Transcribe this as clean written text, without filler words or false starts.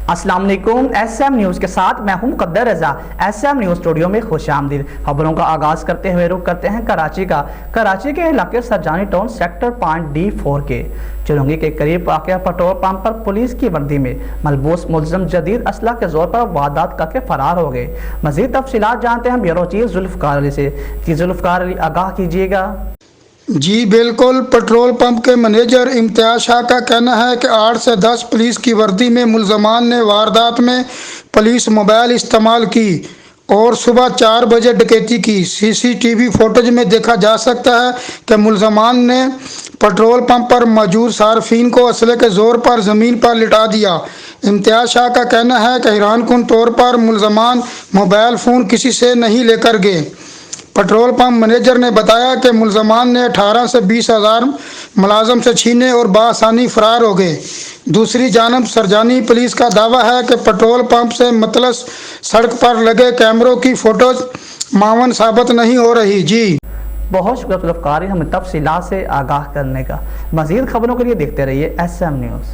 अस्सलाम वालेकुम। SM news के साथ मैं हूं मुक़द्दर रज़ा। SM न्यूज़ स्टूडियो में खुश आमदीद। खबरों का आगाज़ करते हुए रुख करते हैं कराची का। कराची के इलाके सरजानी टाउन सेक्टर 5D4 के चुरंगी के करीब वाक़ पेट्रोल पंप पर पुलिस की वर्दी में मलबूस मुलज़म जदीद असला के जोर पर वारदात करके फरार हो गए। मज़ीद तफसीलात जानते हैं ब्यूरो चीफ जुल्फ़िकार अली से। जी जुल्फ़िकार अली, आगाह कीजिएगा। जी बिल्कुल, पेट्रोल पंप के मैनेजर इम्तियाज शाह का कहना है कि 8 से 10 पुलिस की वर्दी में मुलजमान ने वारदात में पुलिस मोबाइल इस्तेमाल की और सुबह 4 बजे डकैती की। CCTV फुटेज में देखा जा सकता है कि मुलजमान ने पेट्रोल पंप पर मौजूद सार्फिन को असले के जोर पर ज़मीन पर लिटा दिया। इम्तियाज शाह का कहना है कि हैरानकुन तौर पर मुलजमान मोबाइल फ़ोन किसी से नहीं लेकर गए। पेट्रोल पंप मैनेजर ने बताया कि मुलजमान ने 18 से 20 हज़ार मुलाजम से छीने और बआसानी फरार हो गए। दूसरी जानब सरजानी पुलिस का दावा है कि पेट्रोल पंप से मतलस सड़क पर लगे कैमरों की फोटोज मावन साबित नहीं हो रही। जी बहुत शुक्रिया जुल्फ़िकार, हमें तफसीलात से आगाह करने का। मज़ीद खबरों के लिए देखते रहिए SM न्यूज़।